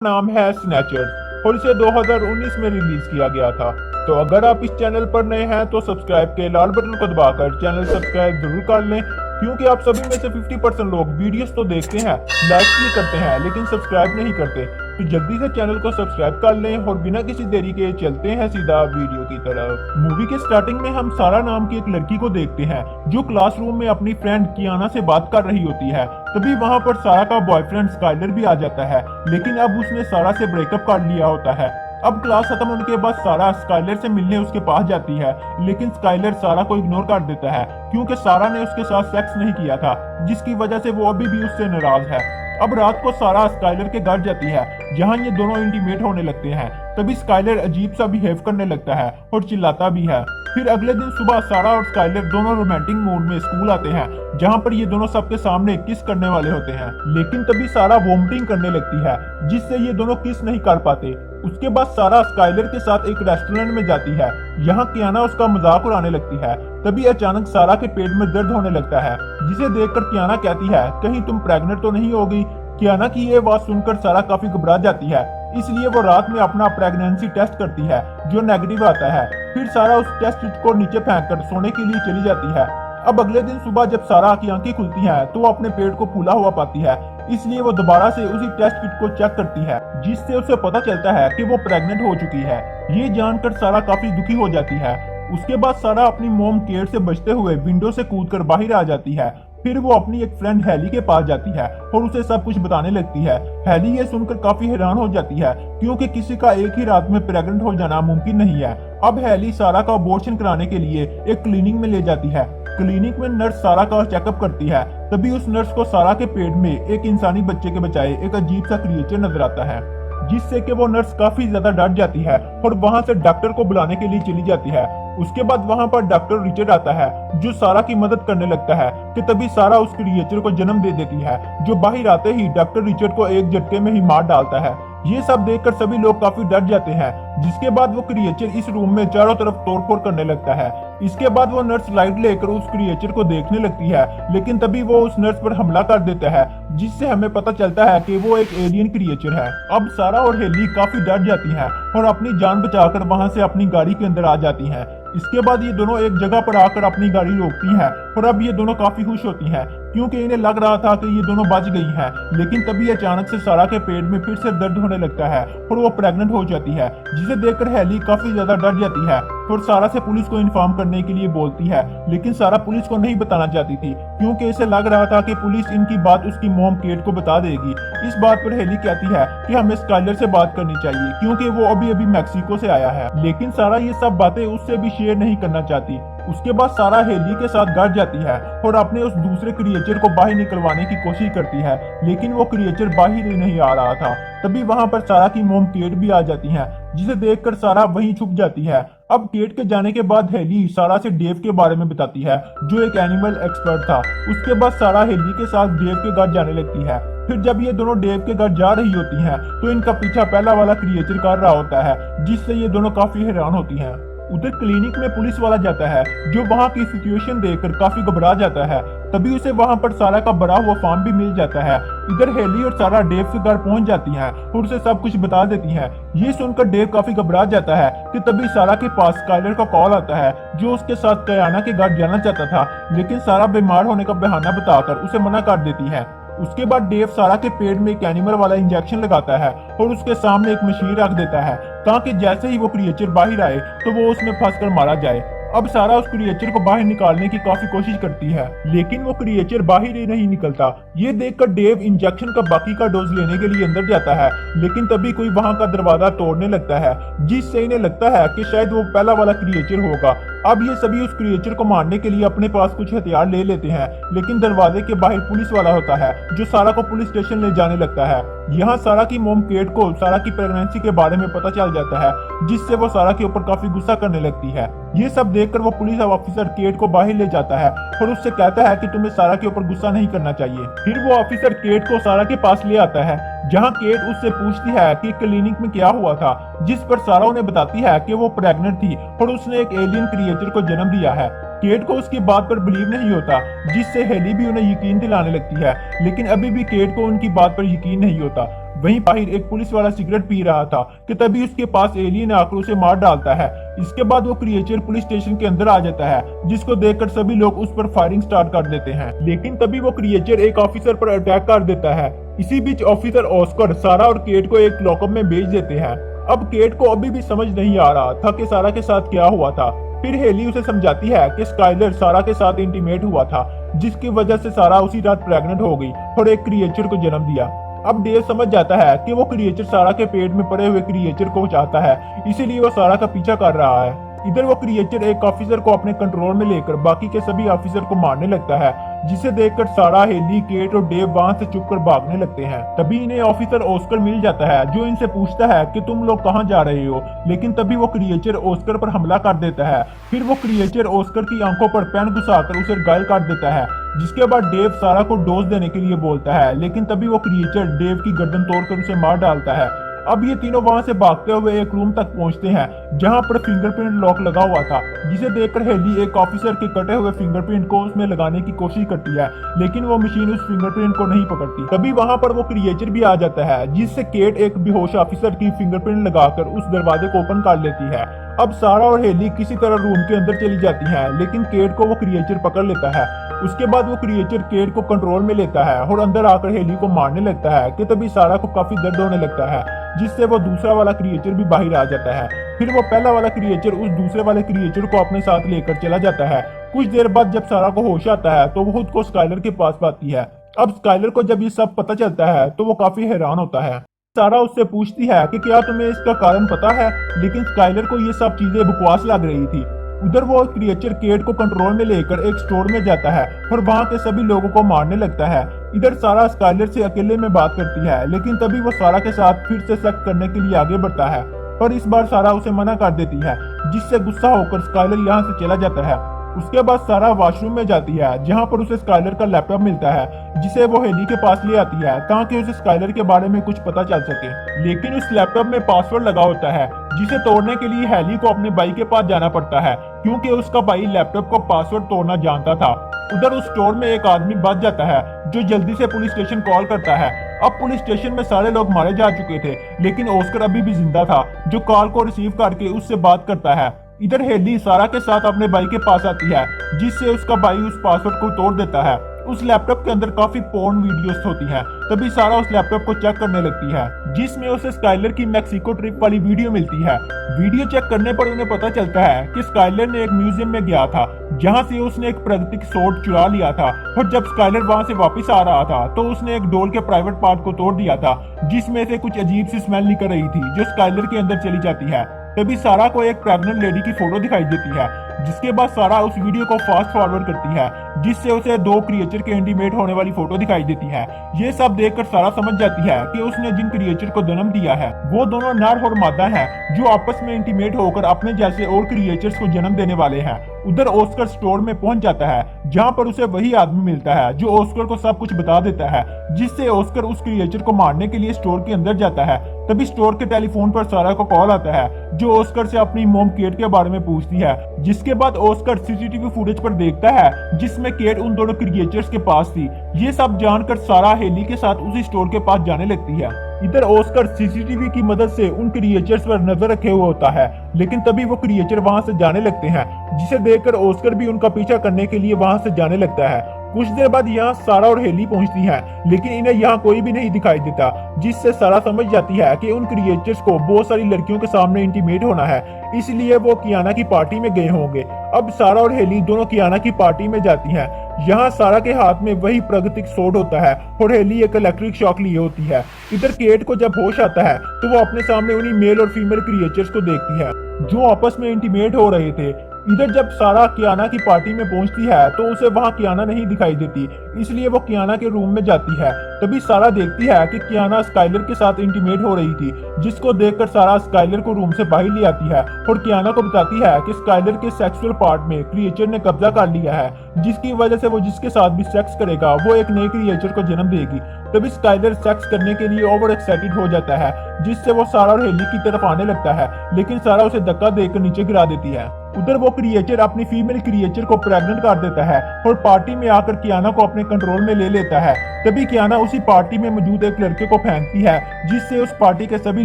नाम है स्नैचर्स और इसे 2019 में रिलीज किया गया था। तो अगर आप इस चैनल पर नए हैं तो सब्सक्राइब के लाल बटन को दबाकर चैनल सब्सक्राइब जरूर कर लें, क्योंकि आप सभी में से 50% लोग वीडियोस तो देखते हैं, लाइक भी करते हैं, लेकिन सब्सक्राइब नहीं करते। तो जल्दी से चैनल को सब्सक्राइब कर लें और बिना किसी देरी के चलते हैं सीधा वीडियो की तरफ। मूवी के स्टार्टिंग में हम सारा नाम की एक लड़की को देखते हैं जो क्लासरूम में अपनी फ्रेंड कियाना से बात कर रही होती है। तभी वहां पर सारा का बॉयफ्रेंड स्काइलर भी आ जाता है, लेकिन अब उसने सारा से ब्रेकअप कर लिया होता है। अब क्लास खत्म होने के बाद सारा स्काइलर से मिलने उसके पास जाती है, लेकिन स्काइलर सारा को इग्नोर कर देता है क्योंकि सारा ने उसके साथ सेक्स नहीं किया था, जिसकी वजह से वो अभी भी उससे नाराज है। अब रात को सारा स्काइलर के घर जाती है जहां ये दोनों इंटीमेट होने लगते हैं। तभी स्काइलर अजीब सा बिहेव करने लगता है और चिल्लाता भी है। फिर अगले दिन सुबह सारा और स्काइलर दोनों रोमांटिक मूड में स्कूल आते हैं जहां पर ये दोनों सबके सामने किस करने वाले होते हैं, लेकिन तभी सारा वोमिटिंग करने लगती है जिससे ये दोनों किस नहीं कर पाते। उसके बाद सारा स्काइलर के साथ एक रेस्टोरेंट में जाती है। यहाँ कियाना उसका मजाक उड़ाने लगती है। तभी अचानक सारा के पेट में दर्द होने लगता है, जिसे देखकर कियाना कहती है कहीं तुम प्रेग्नेंट तो नहीं होगी। कियाना की ये बात सुनकर सारा काफी घबरा जाती है, इसलिए वो रात में अपना प्रेगनेंसी टेस्ट करती है जो नेगेटिव आता है। फिर सारा उस टेस्ट किट को नीचे फेंक कर सोने के लिए चली जाती है। अब अगले दिन सुबह जब सारा की आंखें खुलती हैं तो वो अपने पेट को फूला हुआ पाती है, इसलिए वो दोबारा से उसी टेस्ट किट को चेक करती है, जिससे उसे पता चलता है कि वो प्रेग्नेंट हो चुकी है। ये जानकर सारा काफी दुखी हो जाती है। उसके बाद सारा अपनी मॉम केट से बचते हुए विंडो से कूदकर बाहर आ जाती है। फिर वो अपनी एक फ्रेंड हैली के पास जाती है और उसे सब कुछ बताने लगती है। हैली ये सुनकर काफी हैरान हो जाती है क्योंकि किसी का एक ही रात में प्रेग्नेंट हो जाना मुमकिन नहीं है। अब हैली सारा का अबॉर्शन कराने के लिए एक क्लिनिक में ले जाती है। क्लिनिक में नर्स सारा का चेकअप करती है। तभी उस नर्स को सारा के पेट में एक इंसानी बच्चे के बजाय एक अजीब सा क्रिएचर नजर आता है, जिससे कि वो नर्स काफी ज्यादा डर जाती है और वहां से डॉक्टर को बुलाने के लिए चली जाती है। उसके बाद वहां पर डॉक्टर रिचर्ड आता है जो सारा की मदद करने लगता है कि तभी सारा उस क्रिएचर को जन्म दे देती है, जो बाहर आते ही डॉक्टर रिचर्ड को एक झटके में ही मार डालता है। ये सब देखकर सभी लोग काफी डर जाते हैं। जिसके बाद वो क्रिएचर इस रूम में चारों तरफ तोड़फोड़ करने लगता है। इसके बाद वो नर्स लाइट लेकर उस क्रिएचर को देखने लगती है, लेकिन तभी वो उस नर्स पर हमला कर देता है, जिससे हमें पता चलता है कि वो एक एलियन क्रिएचर है। अब सारा और हेली काफी डर जाती हैं और अपनी जान बचाकर वहां से अपनी गाड़ी के अंदर आ जाती हैं। इसके बाद ये दोनों एक जगह पर आकर अपनी गाड़ी रोकती हैं और अब ये दोनों काफी खुश होती हैं क्योंकि इन्हें लग रहा था कि ये दोनों बच गई हैं। लेकिन तभी अचानक से सारा के पेट में फिर से दर्द होने लगता है और वो प्रेग्नेंट हो जाती है, जिसे देखकर हैली काफी ज्यादा डर जाती है और सारा से पुलिस को इन्फॉर्म करने के लिए बोलती है। लेकिन सारा पुलिस को नहीं बताना चाहती थी क्योंकि इसे लग रहा था कि पुलिस इनकी बात उसकी मॉम केट को बता देगी। इस बात पर हैली कहती है कि हमें स्काइलर से बात करनी चाहिए क्योंकि वो अभी अभी मैक्सिको से आया है, लेकिन सारा ये सब बातें उससे भी शेयर नहीं करना चाहती। उसके बाद सारा हेली के साथ घर जाती है और अपने उस दूसरे क्रिएचर को बाहर निकलवाने की कोशिश करती है, लेकिन वो क्रिएचर बाहर ही नहीं आ रहा था। तभी वहां पर सारा की मॉम केट भी आ जाती है, जिसे देखकर सारा वहीं छुप जाती है। अब केट के जाने के बाद हेली सारा से डेव के बारे में बताती है, जो एक एनिमल एक्सपर्ट था। उसके बाद सारा हेली के साथ डेव के घर जाने लगती है। फिर जब ये दोनों डेव के घर जा रही होती हैं, तो इनका पीछा पहला वाला क्रिएचर कर रहा होता है, जिससे ये दोनों काफी हैरान होती हैं। उधर क्लिनिक में पुलिस वाला जाता है, जो वहां की सिचुएशन देखकर काफी घबरा जाता है। तभी उसे वहां पर सारा का बड़ा हुआ फार्म भी मिल जाता है। इधर हेली और सारा डेव के घर पहुंच जाती हैं और उसे सब कुछ बता देती हैं। ये सुनकर डेव काफी घबरा जाता है कि तभी सारा के पास स्काइलर का कॉल आता है, जो उसके साथ कियाना के घर जाना चाहता था, लेकिन सारा बीमार होने का बहाना बताकर उसे मना कर देती है। उसके बाद डेव सारा के पेट में एक एनिमल वाला इंजेक्शन लगाता है और उसके सामने एक मशीन रख देता है ताकि जैसे ही वो क्रिएचर बाहर आए तो वो उसमें फंसकर मारा जाए। अब सारा उस क्रिएचर को बाहर निकालने की काफी कोशिश करती है, लेकिन वो क्रिएचर बाहर ही नहीं निकलता। ये देखकर डेव इंजेक्शन का बाकी का डोज लेने के लिए अंदर जाता है, लेकिन तभी कोई वहां का दरवाजा तोड़ने लगता है, जिससे इन्हें लगता है कि शायद वो पहला वाला क्रिएचर होगा। अब ये सभी उस क्रिएचर को मारने के लिए अपने पास कुछ हथियार ले लेते हैं, लेकिन दरवाजे के बाहर पुलिस वाला होता है, जो सारा को पुलिस स्टेशन ले जाने लगता है। यहाँ सारा की मॉम केट को सारा की प्रेगनेंसी के बारे में पता चल जाता है, जिससे वो सारा के ऊपर काफी गुस्सा करने लगती है। ये सब देखकर वो पुलिस ऑफिसर केट को बाहर ले जाता है और उससे कहता है कि तुम्हें सारा के ऊपर गुस्सा नहीं करना चाहिए। फिर वो ऑफिसर केट को सारा के पास ले आता है, जहाँ केट उससे पूछती है कि क्लिनिक में क्या हुआ था, जिस पर सारा उन्हें बताती है कि वो प्रेग्नेंट थी और उसने एक एलियन क्रिएचर को जन्म दिया है। केट को उसकी बात पर बिलीव नहीं होता, जिससे हेली भी उन्हें यकीन दिलाने लगती है, लेकिन अभी भी केट को उनकी बात पर यकीन नहीं होता। वहीं बाहर एक पुलिस वाला सिगरेट पी रहा था कि तभी उसके पास एलियन आकर उसे मार डालता है। इसके बाद वो क्रिएचर पुलिस स्टेशन के अंदर आ जाता है, जिसको देखकर सभी लोग उस पर फायरिंग स्टार्ट कर देते हैं। लेकिन तभी वो क्रिएचर एक ऑफिसर पर अटैक कर देता है। इसी बीच ऑफिसर ऑस्कर सारा और केट को एक लॉकअप में भेज देते हैं। अब केट को अभी भी समझ नहीं आ रहा था कि सारा के साथ क्या हुआ था। फिर हेली उसे समझाती है कि स्काइलर सारा के साथ इंटीमेट हुआ था, जिसकी वजह से सारा उसी रात प्रेग्नेंट हो गई और एक क्रिएचर को जन्म दिया। अब डेव समझ जाता है कि वो क्रिएचर सारा के पेट में पड़े हुए क्रिएचर को चाहता है, इसीलिए वो सारा का पीछा कर रहा है। इधर वो क्रिएचर एक ऑफिसर को अपने कंट्रोल में लेकर बाकी के सभी ऑफिसर को मारने लगता है, जिसे देखकर सारा, हेली, केट और डेव वहां से चुपकर भागने लगते हैं। तभी इन्हें ऑफिसर ऑस्कर मिल जाता है, जो इनसे पूछता है कि तुम लोग कहां जा रहे हो। लेकिन तभी वो क्रिएचर ऑस्कर पर हमला कर देता है। फिर वो क्रिएचर ऑस्कर की आंखों पर पेन घुसाकर उसे घायल कर देता है, जिसके बाद डेव सारा को डोज देने के लिए बोलता है। लेकिन तभी वो क्रिएचर डेव की गर्दन तोड़कर उसे मार डालता है। अब ये तीनों वहां से भागते हुए एक रूम तक पहुंचते हैं, जहां पर फिंगरप्रिंट लॉक लगा हुआ था, जिसे देखकर हेली एक ऑफिसर के कटे हुए फिंगरप्रिंट को उसमें लगाने की कोशिश करती है, लेकिन वो मशीन उस फिंगरप्रिंट को नहीं पकड़ती। तभी वहां पर वो क्रिएचर भी आ जाता है, जिससे केट एक बेहोश ऑफिसर की फिंगरप्रिंट लगाकर उस दरवाजे को ओपन कर लेती है। अब सारा और हेली किसी तरह रूम के अंदर चली जाती हैं, लेकिन केट को वो क्रिएचर पकड़ लेता है। उसके बाद वो क्रिएचर केट को कंट्रोल में लेता है और अंदर आकर हेली को मारने लगता है कि तभी सारा को काफी दर्द होने लगता है, जिससे वो दूसरा वाला क्रिएचर भी बाहर आ जाता है। फिर वो पहला वाला क्रिएचर उस दूसरे वाले क्रिएचर को अपने साथ लेकर चला जाता है। कुछ देर बाद जब सारा को होश आता है तो वो खुद को स्काइलर के पास पाती है। अब स्काइलर को जब ये सब पता चलता है तो वो काफी हैरान होता है। सारा उससे पूछती है कि क्या तुम्हें इसका कारण पता है, लेकिन स्काइलर को ये सब चीजें बकवास लग रही थी। उधर वो क्रिएचर केट को कंट्रोल में लेकर एक स्टोर में जाता है और वहां के सभी लोगों को मारने लगता है। इधर सारा स्काइलर से अकेले में बात करती है, लेकिन तभी वो सारा के साथ फिर से सेक्स करने के लिए आगे बढ़ता है, पर इस बार सारा उसे मना कर देती है, जिससे गुस्सा होकर स्काइलर यहाँ से चला जाता है। उसके बाद सारा वॉशरूम में जाती है, जहाँ पर उसे स्काइलर का लैपटॉप मिलता है, जिसे वो हेली के पास ले आती है ताकि उसे स्काइलर के बारे में कुछ पता चल सके। लेकिन उस लैपटॉप में पासवर्ड लगा होता है, जिसे तोड़ने के लिए हेली को अपने भाई के पास जाना पड़ता है, क्योंकि उसका भाई लैपटॉप का पासवर्ड तोड़ना जानता था। उधर उस स्टोर में एक आदमी बच जाता है, जो जल्दी से पुलिस स्टेशन कॉल करता है। अब पुलिस स्टेशन में सारे लोग मारे जा चुके थे, लेकिन ऑस्कर अभी भी जिंदा था, जो कॉल को रिसीव करके उससे बात करता है। इधर हेली सारा के साथ अपने भाई के पास आती है, जिससे उसका भाई उस पासवर्ड को तोड़ देता है। उस लैपटॉप के अंदर काफी पोर्न वीडियोस होती हैं। तभी सारा उस लैपटॉप को चेक करने लगती है, जिसमें उसे स्काइलर की मैक्सिको ट्रिप वाली वीडियो मिलती है। वीडियो चेक करने पर उन्हें पता चलता है कि स्काइलर ने एक म्यूजियम में गया था, जहां से उसने एक प्राकृतिक स्वॉर्ड चुरा लिया था, और जब स्काइलर वहां से वापस आ रहा था तो उसने एक डोल के प्राइवेट पार्ट को तोड़ दिया था, जिसमें से कुछ अजीब सी स्मेल निकल रही थी, जो स्काइलर के अंदर चली जाती है। तभी सारा को एक प्रेग्नेंट लेडी की फोटो दिखाई देती है, जिसके बाद सारा उस वीडियो को फास्ट फॉरवर्ड करती है, जिससे उसे दो क्रिएचर के इंटीमेट होने वाली फोटो दिखाई देती है। ये सब देखकर सारा समझ जाती है कि उसने जिन क्रिएचर को जन्म दिया है वो दोनों नर और मादा हैं, जो आपस में इंटीमेट होकर अपने जैसे और क्रिएचर्स को जन्म देने वाले हैं। उधर ऑस्कर स्टोर में पहुंच जाता है, जहां पर उसे वही आदमी मिलता है जो ऑस्कर को सब कुछ बता देता है, जिससे ऑस्कर उस क्रिएचर को मारने के लिए स्टोर के अंदर जाता है। तभी स्टोर के टेलीफोन पर सारा को कॉल आता है, जो ऑस्कर से अपनी मॉम केट के बारे में पूछती है, जिसके बाद ऑस्कर सीसीटीवी फुटेज पर देखता है, जिसमें केट उन दोनों क्रिएचर्स के पास थी। ये सब जानकर सारा हेली के साथ उसी स्टोर के पास जाने लगती है। इधर ऑस्कर सीसीटीवी की मदद से उन क्रिएचर्स पर नजर रखे हुए होता है, लेकिन तभी वो क्रिएचर वहां से जाने लगते हैं, जिसे देखकर ऑस्कर भी उनका पीछा करने के लिए वहां से जाने लगता है। कुछ देर बाद यहाँ सारा और हेली पहुंचती हैं, लेकिन इन्हें यहाँ कोई भी नहीं दिखाई देता, जिससे सारा समझ जाती है कि उन क्रिएचर्स को बहुत सारी लड़कियों के सामने इंटीमेट होना है, इसलिए वो कियाना की पार्टी में गए होंगे। अब सारा और हेली दोनों कियाना की पार्टी में जाती हैं। यहाँ सारा के हाथ में वही प्राकृतिक स्वॉर्ड होता है और हेली एक इलेक्ट्रिक शॉक लिए होती है। इधर केट को जब होश आता है तो वो अपने सामने उन्हीं मेल और फीमेल क्रिएचर्स को देखती है, जो आपस में इंटीमेट हो रहे थे। इधर जब सारा कियाना की पार्टी में पहुंचती है तो उसे वहां कियाना नहीं दिखाई देती, इसलिए वो कियाना के रूम में जाती है। तभी सारा देखती है कि कियाना स्काइलर के साथ इंटीमेट हो रही थी, जिसको देखकर सारा स्काइलर को रूम से बाहर ले आती है और कियाना को बताती है कि स्काइलर के सेक्सुअल पार्ट में क्रिएचर ने कब्जा कर लिया है। जिसकी वजह से वो जिसके साथ भी सेक्स करेगा वो एक नए क्रिएचर को जन्म देगी। तभी स्काइलर सेक्स करने के लिए ओवर एक्साइटेड हो जाता है, जिससे वो सारा और हेली की तरफ आने लगता है, लेकिन सारा उसे धक्का देकर नीचे गिरा देती है। उधर वो क्रिएचर अपनी फीमेल क्रिएचर को प्रेग्नेंट कर देता है और पार्टी में आकर कियाना को अपने कंट्रोल में ले लेता है। तभी कियाना उसी पार्टी में मौजूद एक लड़के को फेंकती है, जिससे उस पार्टी के सभी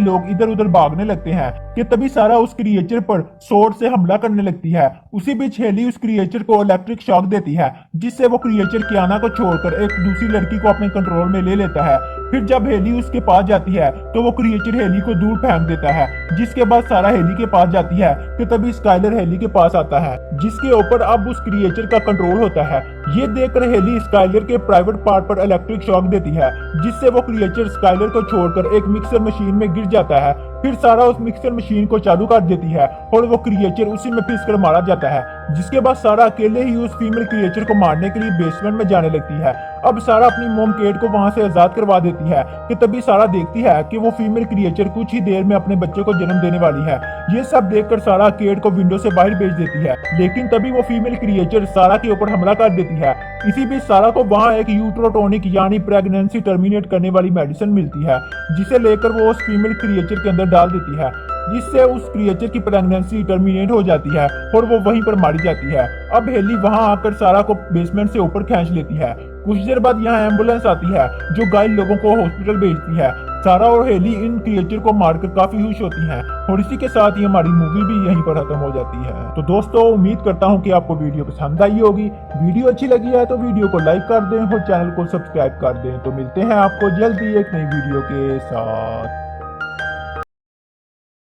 लोग इधर उधर भागने लगते हैं कि तभी सारा उस क्रिएचर पर स्वॉर्ड से हमला करने लगती है। उसी बीच हेली उस क्रिएचर को इलेक्ट्रिक शॉक देती है, जिससे वो क्रिएचर कियाना को छोड़कर एक दूसरी लड़की को अपने कंट्रोल में ले लेता है। फिर जब हेली उसके पास जाती है तो वो क्रिएचर हेली को दूर फेंक देता है, जिसके बाद सारा हेली के पास जाती है कि तभी स्काइलर हेली के पास आता है, जिसके ऊपर अब उस क्रिएचर का कंट्रोल होता है। ये देखकर हेली स्काइलर के प्राइवेट पार्ट पर इलेक्ट्रिक शॉक देती है, जिससे वो क्रिएचर स्काइलर को छोड़कर एक मिक्सर मशीन में गिर जाता है। फिर सारा उस मिक्सर मशीन को चालू कर देती है और वो क्रिएचर उसी में पिसकर मारा जाता है, जिसके बाद सारा अकेले ही उस फीमेल क्रिएचर को मारने के लिए बेसमेंट में जाने लगती है। अब सारा अपनी मोम केट को वहां से आजाद करवा देती है कि तभी सारा देखती है कि वो फीमेल क्रिएचर कुछ ही देर में अपने बच्चे को जन्म देने वाली है। ये सब देखकर सारा केट को विंडो से बाहर भेज देती है, लेकिन तभी वो फीमेल क्रिएचर सारा के ऊपर हमला कर देती है। इसी बीच सारा को वहां एक यूट्रोटोनिक यानी प्रेगनेंसी टर्मिनेट करने वाली मेडिसिन मिलती है, जिसे लेकर वो उस फीमेल क्रिएचर के अंदर डाल देती है, जिससे उस क्रिएचर की प्रेगनेंसी टर्मिनेट हो जाती है और वो वहीं पर मारी जाती है। अब हेली वहां आकर सारा को बेसमेंट से ऊपर खींच लेती है। कुछ देर बाद यहाँ एम्बुलेंस आती है जो घायल लोगों को हॉस्पिटल भेजती है। सारा और हेली इन क्रिएचर को मारकर काफी खुश होती हैं और इसी के साथ ही हमारी मूवी भी यहीं पर खत्म हो जाती है। तो दोस्तों, उम्मीद करता हूँ कि आपको वीडियो पसंद आई होगी। वीडियो अच्छी लगी है तो वीडियो को लाइक कर दें और चैनल को सब्सक्राइब कर दें। तो मिलते हैं आपको जल्दी एक नई वीडियो के साथ।